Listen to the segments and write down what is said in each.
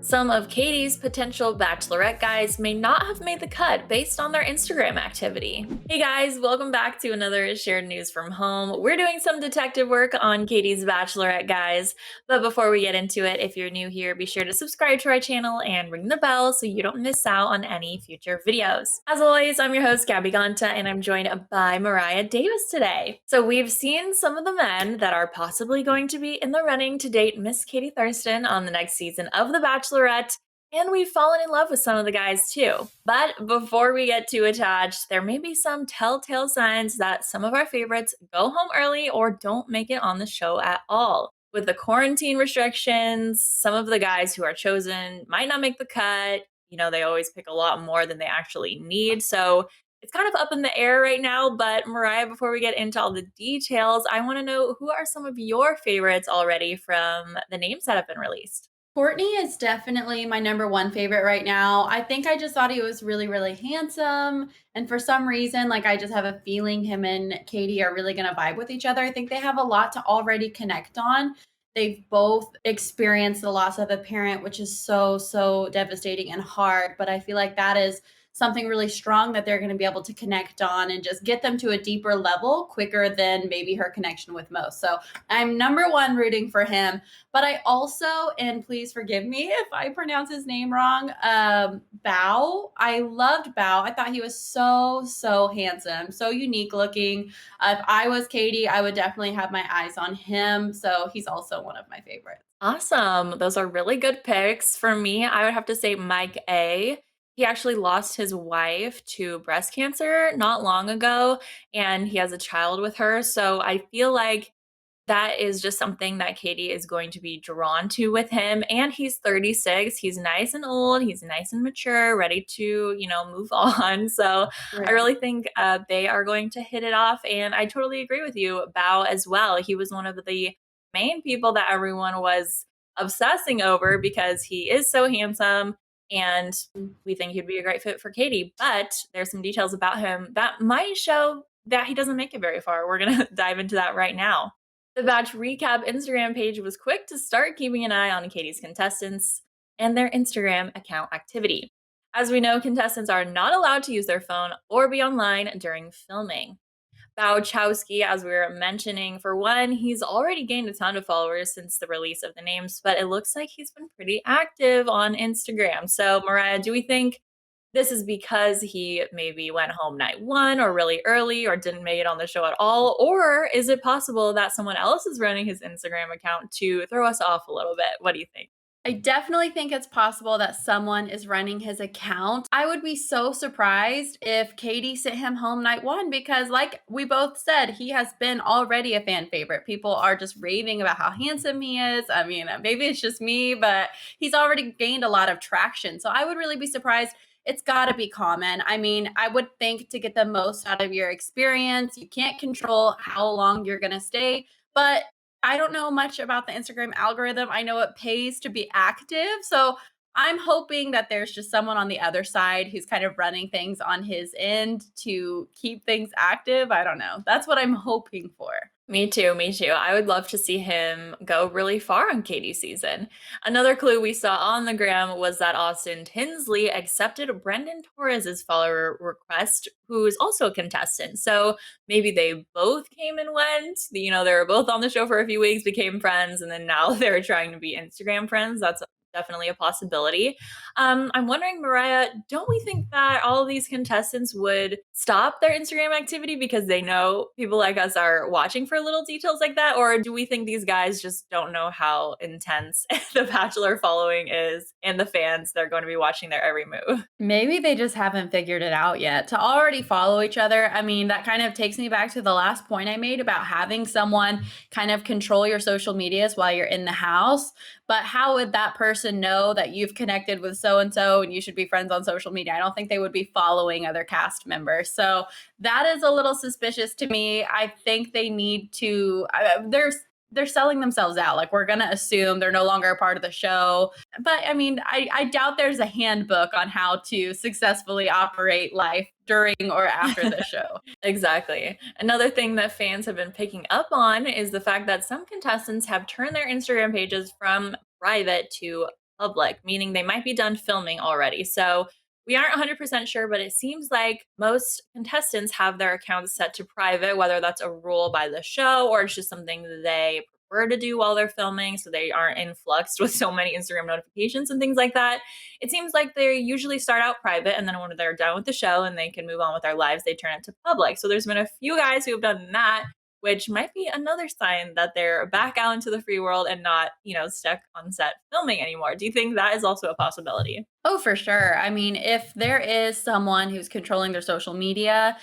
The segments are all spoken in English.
Some of Katie's potential Bachelorette guys may not have made the cut based on their Instagram activity. Hey guys, welcome back to another shared news from home. We're doing some detective work on Katie's Bachelorette guys, but before we get into it, if you're new here, be sure to subscribe to our channel and ring the bell so you don't miss out on any future videos. As always, I'm your host, Gabby, and I'm joined by Mariah Davis today. So we've seen some of the men that are possibly going to be in the running to date Miss Katie Thurston on the next season of The Bachelorette, and we've fallen in love with some of the guys too. But before we get too attached, there may be some telltale signs that some of our favorites go home early or don't make it on the show at all. With the quarantine restrictions, some of the guys who are chosen might not make the cut. You know, they always pick a lot more than they actually need. So it's kind of up in the air right now. But Mariah, before we get into all the details, I want to know, who are some of your favorites already from the names that have been released? Quartney is definitely my number one favorite right now. I think I just thought he was really, really handsome. And for some reason, I just have a feeling him and Katie are really going to vibe with each other. I think they have a lot to already connect on. They've both experienced the loss of a parent, which is so, so devastating and hard. But I feel like that is something really strong that they're going to be able to connect on and just get them to a deeper level quicker than maybe her connection with Mo. So I'm number one rooting for him. But I also, and please forgive me if I pronounce his name wrong, Bao. I loved Bao. I thought he was so, so handsome, so unique looking. If I was Katie, I would definitely have my eyes on him. So he's also one of my favorites. Awesome. Those are really good picks. For me, I would have to say Mike A. He actually lost his wife to breast cancer not long ago, and he has a child with her. So I feel like that is just something that Katie is going to be drawn to with him. And he's 36. He's nice and old. He's nice and mature, ready to, move on. So I Right. really think they are going to hit it off. And I totally agree with you, Bao, as well. He was one of the main people that everyone was obsessing over because he is so handsome. And we think he'd be a great fit for Katie. But there's some details about him that might show that he doesn't make it very far. We're going to dive into that right now. The Batch Recap Instagram page was quick to start keeping an eye on Katie's contestants and their Instagram account activity. As we know, contestants are not allowed to use their phone or be online during filming. Bowchowski, as we were mentioning, for one, he's already gained a ton of followers since the release of the names, but it looks like he's been pretty active on Instagram. So, Mariah, do we think this is because he maybe went home night one or really early or didn't make it on the show at all? Or is it possible that someone else is running his Instagram account to throw us off a little bit? What do you think? I definitely think it's possible that someone is running his account. I would be so surprised if Katie sent him home night one because, like we both said, he has been already a fan favorite. People are just raving about how handsome he is. I mean, maybe it's just me, but he's already gained a lot of traction. So I would really be surprised. It's got to be common. I mean, I would think to get the most out of your experience, you can't control how long you're going to stay. But I don't know much about the Instagram algorithm. I know it pays to be active. So I'm hoping that there's just someone on the other side who's kind of running things on his end to keep things active. I don't know. That's what I'm hoping for. Me too, me too. I would love to see him go really far on Katie's season. Another clue we saw on the gram was that Austin Tinsley accepted Brendan Torres's follower request, who is also a contestant. So maybe they both came and went. They were both on the show for a few weeks, became friends, and then now they're trying to be Instagram friends. That's definitely a possibility. I'm wondering, Mariah, don't we think that all of these contestants would stop their Instagram activity because they know people like us are watching for little details like that? Or do we think these guys just don't know how intense the Bachelor following is and the fans, they're going to be watching their every move? Maybe they just haven't figured it out yet. To already follow each other, I mean, that kind of takes me back to the last point I made about having someone kind of control your social medias while you're in the house. But how would that person know that you've connected with so and so and you should be friends on social media? I don't think they would be following other cast members. So that is a little suspicious to me. I think they need to, they're selling themselves out. Like, we're going to assume they're no longer a part of the show. But I mean, I doubt there's a handbook on how to successfully operate life during or after the show. Exactly. Another thing that fans have been picking up on is the fact that some contestants have turned their Instagram pages from private to public, meaning they might be done filming already. So we aren't 100% sure, but it seems like most contestants have their accounts set to private, whether that's a rule by the show or it's just something that they prefer to do while they're filming so they aren't influxed with so many Instagram notifications and things like that. It seems like they usually start out private and then when they're done with the show and they can move on with their lives, they turn it to public. So there's been a few guys who have done that, which might be another sign that they're back out into the free world and not, stuck on set filming anymore. Do you think that is also a possibility? Oh, for sure. I mean, if there is someone who's controlling their social media,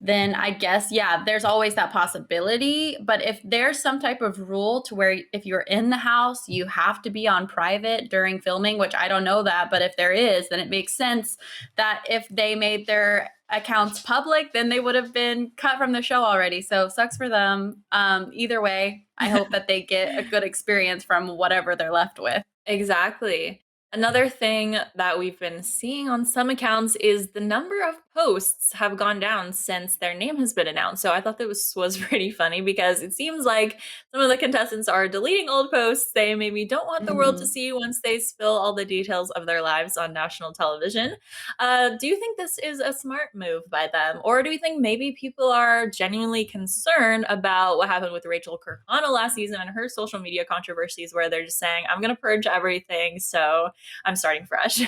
then I guess, yeah, there's always that possibility. But if there's some type of rule to where if you're in the house, you have to be on private during filming, which I don't know that, but if there is, then it makes sense that if they made their accounts public, then they would have been cut from the show already. So sucks for them. Either way, I hope that they get a good experience from whatever they're left with. Exactly. Another thing that we've been seeing on some accounts is the number of posts have gone down since their name has been announced. So I thought that was pretty funny because it seems like some of the contestants are deleting old posts they maybe don't want the world to see once they spill all the details of their lives on national television. Do you think this is a smart move by them? Or do you think maybe people are genuinely concerned about what happened with Rachel Kirkconnell last season and her social media controversies where they're just saying, I'm going to purge everything, so I'm starting fresh?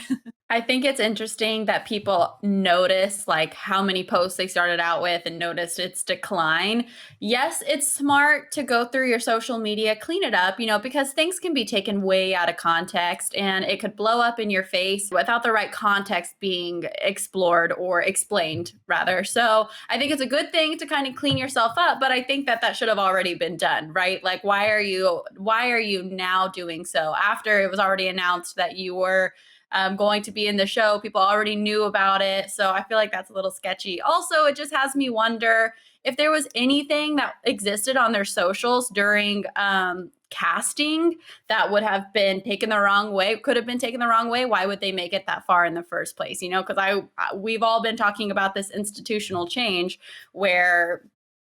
I think it's interesting that people notice like how many posts they started out with and noticed its decline. Yes, it's smart to go through your social media, clean it up, because things can be taken way out of context and it could blow up in your face without the right context being explored or explained rather. So I think it's a good thing to kind of clean yourself up, but I think that should have already been done, right? Like, why are you now doing so after it was already announced that you were going to be in the show? People already knew about it. So I feel like that's a little sketchy. Also, it just has me wonder if there was anything that existed on their socials during casting that would have been taken the wrong way, could have been taken the wrong way. Why would they make it that far in the first place? Because we've all been talking about this institutional change where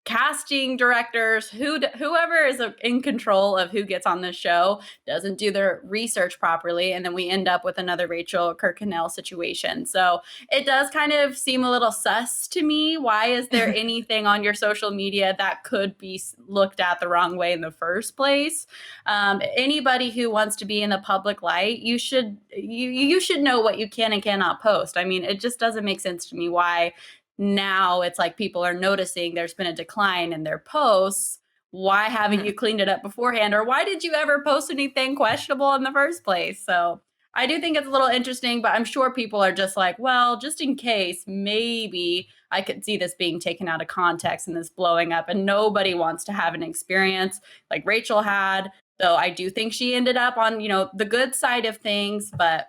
casting directors, whoever is in control of who gets on the show, doesn't do their research properly, and then we end up with another Rachel Kirkconnell situation. So it does kind of seem a little sus to me. Why is there anything on your social media that could be looked at the wrong way in the first place? Anybody who wants to be in the public light, you should know what you can and cannot post. I mean, it just doesn't make sense to me why now it's like people are noticing there's been a decline in their posts. Why haven't you cleaned it up beforehand? Or why did you ever post anything questionable in the first place? So I do think it's a little interesting, but I'm sure people are just like, well, just in case, maybe I could see this being taken out of context and this blowing up. And nobody wants to have an experience like Rachel had. Though I do think she ended up on, the good side of things, but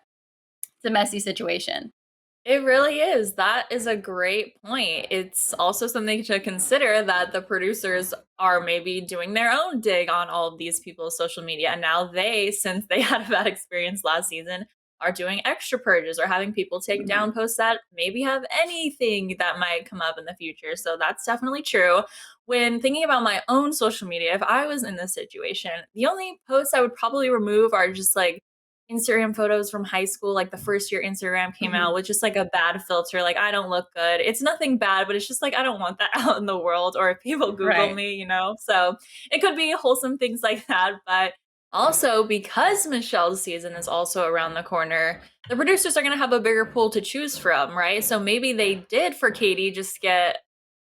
it's a messy situation. It really is. That is a great point. It's also something to consider that the producers are maybe doing their own dig on all of these people's social media. And now since they had a bad experience last season, are doing extra purges or having people take down posts that maybe have anything that might come up in the future. So that's definitely true. When thinking about my own social media, if I was in this situation, the only posts I would probably remove are just like Instagram photos from high school, like the first year Instagram came out with just like a bad filter. Like, I don't look good. It's nothing bad, but it's just like, I don't want that out in the world. Or if people Google me, So it could be wholesome things like that. But also because Michelle's season is also around the corner, the producers are going to have a bigger pool to choose from, right? So maybe they did for Katie just get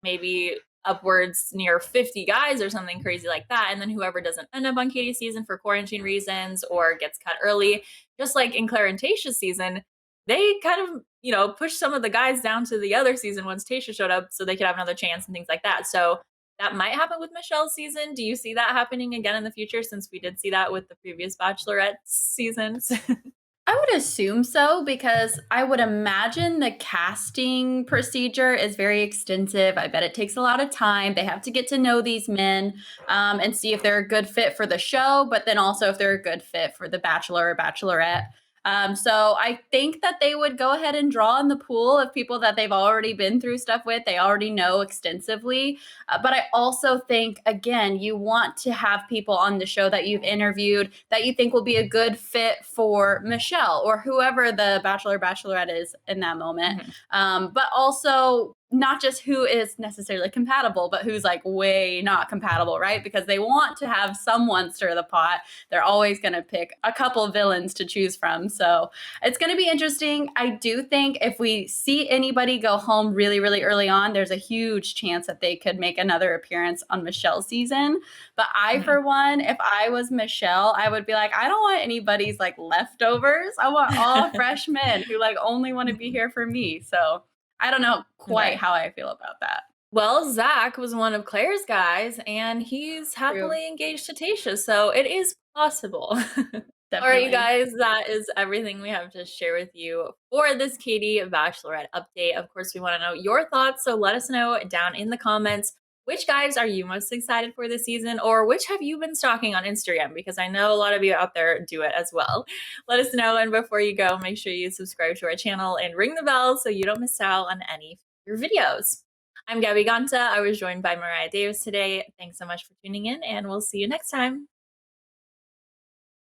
maybe upwards near 50 guys or something crazy like that. And then whoever doesn't end up on Katie's season for quarantine reasons or gets cut early, just like in Claire and Tayshia's season, they kind of, push some of the guys down to the other season once Tayshia showed up so they could have another chance and things like that. So that might happen with Michelle's season. Do you see that happening again in the future since we did see that with the previous Bachelorette seasons? I would assume so because I would imagine the casting procedure is very extensive. I bet it takes a lot of time. They have to get to know these men and see if they're a good fit for the show, but then also if they're a good fit for the Bachelor or Bachelorette. So I think that they would go ahead and draw in the pool of people that they've already been through stuff with, they already know extensively. But I also think, again, you want to have people on the show that you've interviewed that you think will be a good fit for Michelle or whoever the Bachelor, Bachelorette is in that moment. But also not just who is necessarily compatible, but who's like way not compatible, right? Because they want to have someone stir the pot. They're always going to pick a couple villains to choose from. So it's going to be interesting. I do think if we see anybody go home really, really early on, there's a huge chance that they could make another appearance on Michelle's season. But I, for one, if I was Michelle, I would be like, I don't want anybody's like leftovers. I want all freshmen who like only want to be here for me. So I don't know quite how I feel about that. Well, Zach was one of Claire's guys, and he's happily engaged to Tayshia, so it is possible. All right, you guys, that is everything we have to share with you for this Katie Bachelorette update. Of course, we want to know your thoughts, so let us know down in the comments. Which guys are you most excited for this season, or which have you been stalking on Instagram? Because I know a lot of you out there do it as well. Let us know, and before you go, make sure you subscribe to our channel and ring the bell so you don't miss out on any future videos. I'm Gabby Ganta. I was joined by Mariah Davis today. Thanks so much for tuning in, and we'll see you next time.